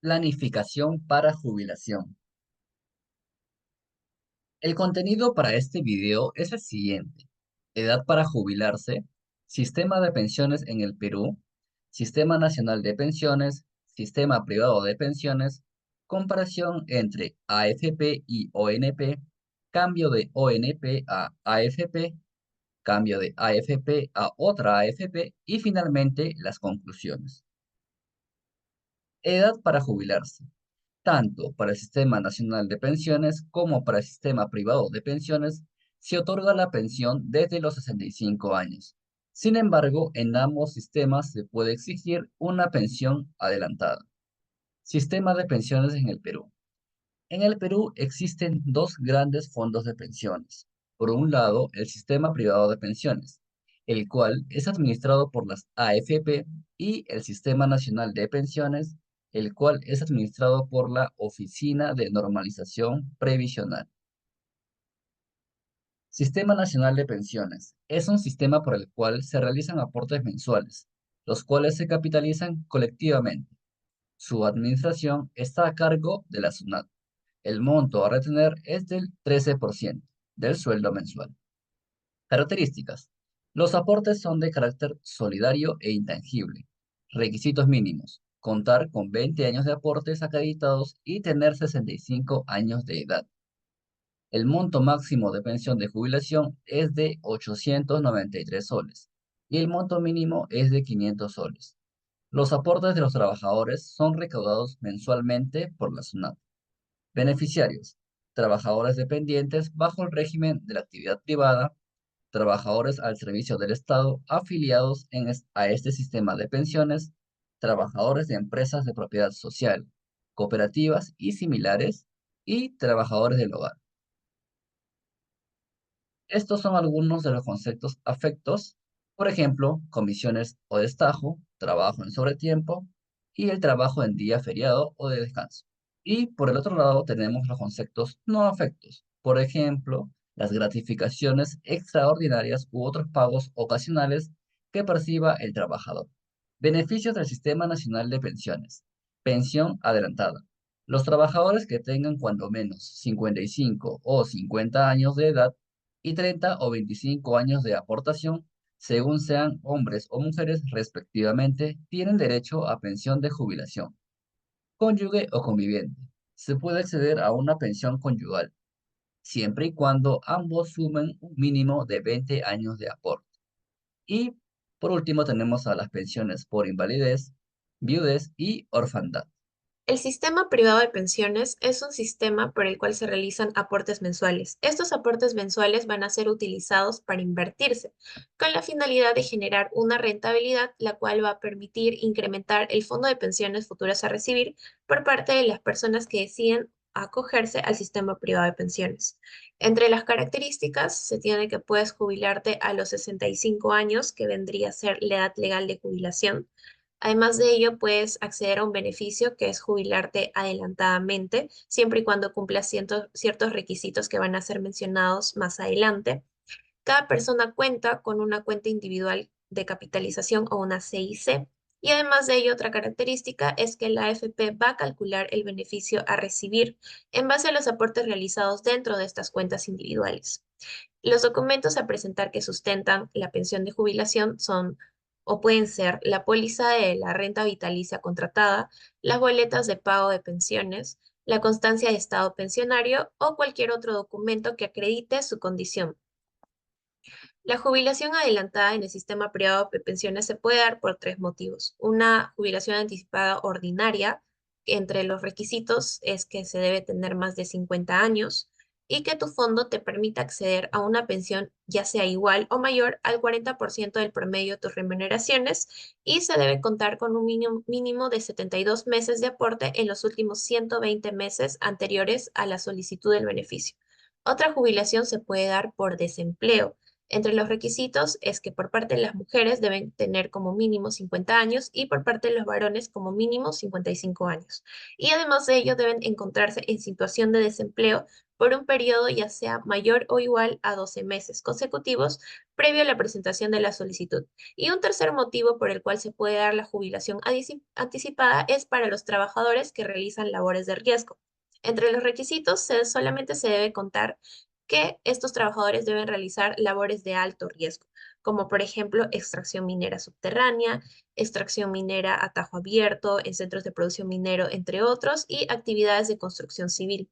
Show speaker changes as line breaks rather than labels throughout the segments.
Planificación para jubilación. El contenido para este video es el siguiente: edad para jubilarse, sistema de pensiones en el Perú, Sistema Nacional de Pensiones, sistema privado de pensiones, comparación entre AFP y ONP, cambio de ONP a AFP, cambio de AFP a otra AFP y finalmente las conclusiones. Edad para jubilarse. Tanto para el Sistema Nacional de Pensiones como para el Sistema Privado de Pensiones, se otorga la pensión desde los 65 años. Sin embargo, en ambos sistemas se puede exigir una pensión adelantada. Sistema de pensiones en el Perú. En el Perú existen dos grandes fondos de pensiones. Por un lado, el Sistema Privado de Pensiones, el cual es administrado por las AFP, y el Sistema Nacional de Pensiones, el cual es administrado por la Oficina de Normalización Previsional. Sistema Nacional de Pensiones es un sistema por el cual se realizan aportes mensuales, los cuales se capitalizan colectivamente. Su administración está a cargo de la SUNAT. El monto a retener es del 13% del sueldo mensual. Características. Los aportes son de carácter solidario e intangible. Requisitos mínimos: contar con 20 años de aportes acreditados y tener 65 años de edad. El monto máximo de pensión de jubilación es de 893 soles y el monto mínimo es de 500 soles. Los aportes de los trabajadores son recaudados mensualmente por la SUNAT. Beneficiarios: trabajadores dependientes bajo el régimen de la actividad privada, trabajadores al servicio del Estado afiliados a este sistema de pensiones, trabajadores de empresas de propiedad social, cooperativas y similares, y trabajadores del hogar. Estos son algunos de los conceptos afectos, por ejemplo, comisiones o destajo, trabajo en sobretiempo y el trabajo en día feriado o de descanso. Y por el otro lado tenemos los conceptos no afectos, por ejemplo, las gratificaciones extraordinarias u otros pagos ocasionales que perciba el trabajador. Beneficios del Sistema Nacional de Pensiones. Pensión adelantada. Los trabajadores que tengan cuando menos 55 o 50 años de edad y 30 o 25 años de aportación, según sean hombres o mujeres respectivamente, tienen derecho a pensión de jubilación. Cónyuge o conviviente. Se puede acceder a una pensión conyugal, siempre y cuando ambos sumen un mínimo de 20 años de aporte. Y por último tenemos a las pensiones por invalidez, viudez y orfandad.
El sistema privado de pensiones es un sistema por el cual se realizan aportes mensuales. Estos aportes mensuales van a ser utilizados para invertirse, con la finalidad de generar una rentabilidad, la cual va a permitir incrementar el fondo de pensiones futuras a recibir por parte de las personas que deciden acogerse al sistema privado de pensiones. Entre las características se tiene que puedes jubilarte a los 65 años, que vendría a ser la edad legal de jubilación. Además de ello, puedes acceder a un beneficio que es jubilarte adelantadamente, siempre y cuando cumplas ciertos requisitos que van a ser mencionados más adelante. Cada persona cuenta con una cuenta individual de capitalización o una CIC. Y además de ello, otra característica es que la AFP va a calcular el beneficio a recibir en base a los aportes realizados dentro de estas cuentas individuales. Los documentos a presentar que sustentan la pensión de jubilación son o pueden ser la póliza de la renta vitalicia contratada, las boletas de pago de pensiones, la constancia de estado pensionario o cualquier otro documento que acredite su condición. La jubilación adelantada en el sistema privado de pensiones se puede dar por tres motivos. Una jubilación anticipada ordinaria, que entre los requisitos es que se debe tener más de 50 años y que tu fondo te permita acceder a una pensión ya sea igual o mayor al 40% del promedio de tus remuneraciones, y se debe contar con un mínimo de 72 meses de aporte en los últimos 120 meses anteriores a la solicitud del beneficio. Otra jubilación se puede dar por desempleo. Entre los requisitos es que por parte de las mujeres deben tener como mínimo 50 años y por parte de los varones como mínimo 55 años. Y además de ello deben encontrarse en situación de desempleo por un periodo ya sea mayor o igual a 12 meses consecutivos previo a la presentación de la solicitud. Y un tercer motivo por el cual se puede dar la jubilación anticipada es para los trabajadores que realizan labores de riesgo. Entre los requisitos solamente se debe contar que estos trabajadores deben realizar labores de alto riesgo, como por ejemplo extracción minera subterránea, extracción minera a tajo abierto en centros de producción minero, entre otros, y actividades de construcción civil.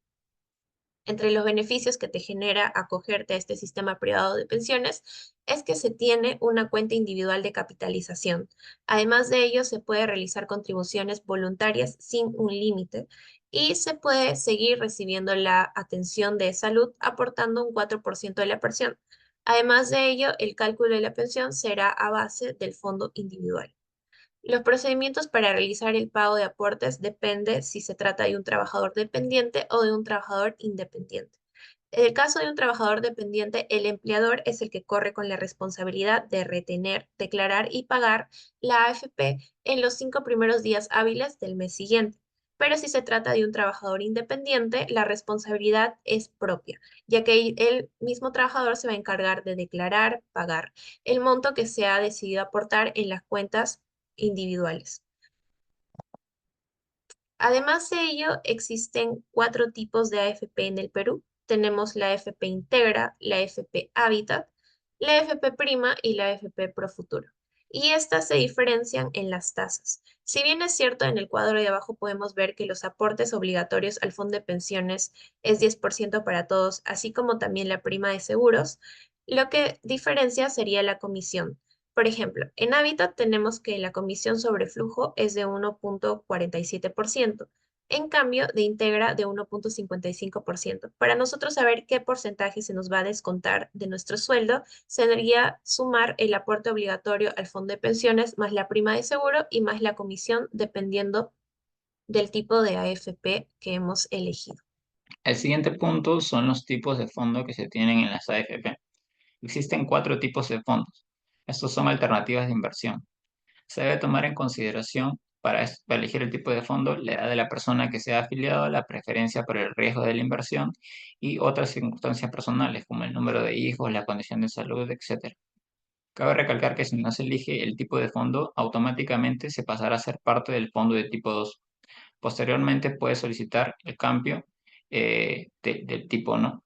Entre los beneficios que te genera acogerte a este sistema privado de pensiones es que se tiene una cuenta individual de capitalización. Además de ello, se puede realizar contribuciones voluntarias sin un límite y se puede seguir recibiendo la atención de salud aportando un 4% de la pensión. Además de ello, el cálculo de la pensión será a base del fondo individual. Los procedimientos para realizar el pago de aportes depende si se trata de un trabajador dependiente o de un trabajador independiente. En el caso de un trabajador dependiente, el empleador es el que corre con la responsabilidad de retener, declarar y pagar la AFP en los 5 primeros días hábiles del mes siguiente. Pero si se trata de un trabajador independiente, la responsabilidad es propia, ya que el mismo trabajador se va a encargar de declarar, pagar el monto que se ha decidido aportar en las cuentas individuales. Además de ello, existen 4 tipos de AFP en el Perú. Tenemos la AFP Integra, la AFP Habitat, la AFP Prima y la AFP Profuturo. Y estas se diferencian en las tasas. Si bien es cierto, en el cuadro de abajo podemos ver que los aportes obligatorios al fondo de pensiones es 10% para todos, así como también la prima de seguros, lo que diferencia sería la comisión. Por ejemplo, en Habitat tenemos que la comisión sobre flujo es de 1,47%, en cambio de Integra de 1,55%. Para nosotros saber qué porcentaje se nos va a descontar de nuestro sueldo, se debería sumar el aporte obligatorio al fondo de pensiones más la prima de seguro y más la comisión dependiendo del tipo de AFP que hemos elegido.
El siguiente punto son los tipos de fondo que se tienen en las AFP. Existen 4 tipos de fondos. Estos son alternativas de inversión. Se debe tomar en consideración para elegir el tipo de fondo la edad de la persona que sea afiliado, la preferencia por el riesgo de la inversión y otras circunstancias personales como el número de hijos, la condición de salud, etc. Cabe recalcar que si no se elige el tipo de fondo, automáticamente se pasará a ser parte del fondo de tipo 2. Posteriormente puede solicitar el cambio del tipo, ¿no?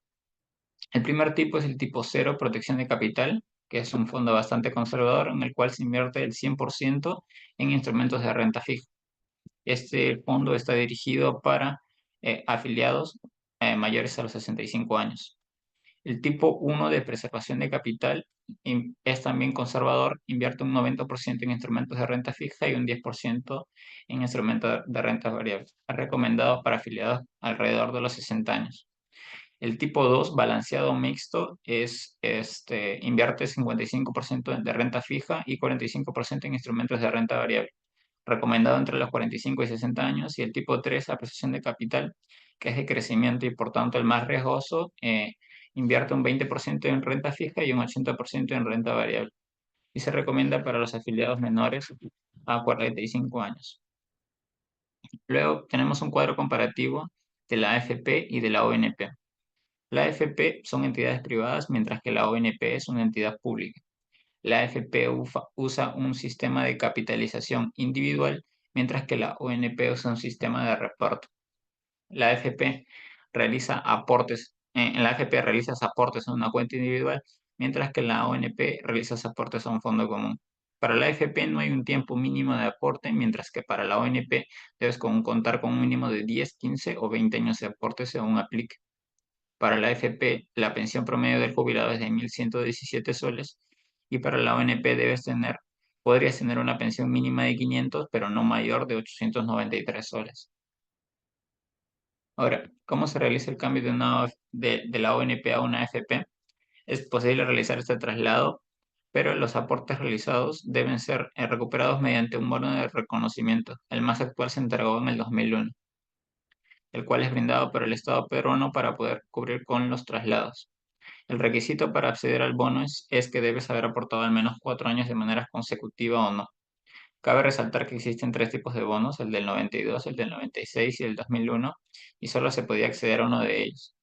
El primer tipo es el tipo cero, protección de capital, que es un fondo bastante conservador en el cual se invierte el 100% en instrumentos de renta fija. Este fondo está dirigido para afiliados mayores a los 65 años. El tipo uno de preservación de capital es también conservador, invierte un 90% en instrumentos de renta fija y un 10% en instrumentos de renta variable. Es recomendado para afiliados alrededor de los 60 años. El tipo 2 balanceado mixto, invierte 55% de renta fija y 45% en instrumentos de renta variable, recomendado entre los 45 y 60 años. Y el tipo 3 apreciación de capital, que es de crecimiento y por tanto el más riesgoso, invierte un 20% en renta fija y un 80% en renta variable. Y se recomienda para los afiliados menores a 45 años. Luego tenemos un cuadro comparativo de la AFP y de la ONP. La AFP son entidades privadas, mientras que la ONP es una entidad pública. La AFP usa un sistema de capitalización individual, mientras que la ONP usa un sistema de reparto. La AFP realiza aportes, en la AFP realizas aportes a una cuenta individual, mientras que la ONP realiza aportes a un fondo común. Para la AFP no hay un tiempo mínimo de aporte, mientras que para la ONP debes contar con un mínimo de 10, 15 o 20 años de aporte según aplique. Para la AFP, la pensión promedio del jubilado es de 1.117 soles y para la ONP podrías tener una pensión mínima de 500, pero no mayor de 893 soles. Ahora, ¿cómo se realiza el cambio de la ONP a una AFP? Es posible realizar este traslado, pero los aportes realizados deben ser recuperados mediante un bono de reconocimiento. El más actual se entregó en el 2001, el cual es brindado por el Estado peruano para poder cubrir con los traslados. El requisito para acceder al bono es que debes haber aportado al menos 4 años de manera consecutiva o no. Cabe resaltar que existen tres tipos de bonos, el del 92, el del 96 y el 2001, y solo se podía acceder a uno de ellos.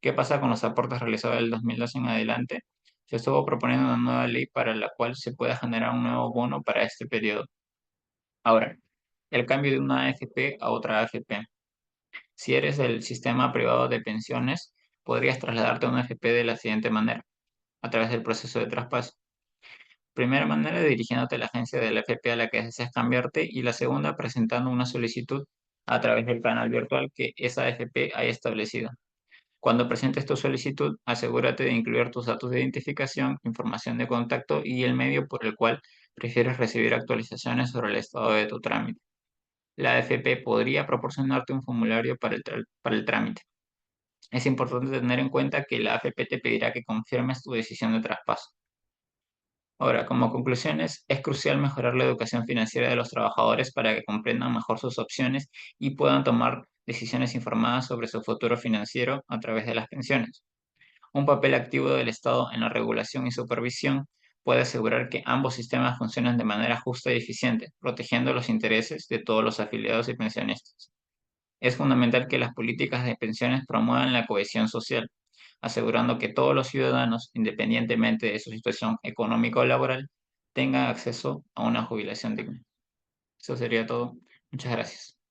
¿Qué pasa con los aportes realizados del 2002 en adelante? Se estuvo proponiendo una nueva ley para la cual se pueda generar un nuevo bono para este periodo. Ahora, el cambio de una AFP a otra AFP. Si eres del sistema privado de pensiones, podrías trasladarte a una AFP de la siguiente manera, a través del proceso de traspaso. Primera manera, dirigiéndote a la agencia de la AFP a la que deseas cambiarte, y la segunda, presentando una solicitud a través del canal virtual que esa AFP haya establecido. Cuando presentes tu solicitud, asegúrate de incluir tus datos de identificación, información de contacto y el medio por el cual prefieres recibir actualizaciones sobre el estado de tu trámite. La AFP podría proporcionarte un formulario para el trámite. Es importante tener en cuenta que la AFP te pedirá que confirmes tu decisión de traspaso. Ahora, como conclusiones, es crucial mejorar la educación financiera de los trabajadores para que comprendan mejor sus opciones y puedan tomar decisiones informadas sobre su futuro financiero a través de las pensiones. Un papel activo del Estado en la regulación y supervisión puede asegurar que ambos sistemas funcionen de manera justa y eficiente, protegiendo los intereses de todos los afiliados y pensionistas. Es fundamental que las políticas de pensiones promuevan la cohesión social, asegurando que todos los ciudadanos, independientemente de su situación económica o laboral, tengan acceso a una jubilación digna. Eso sería todo. Muchas gracias.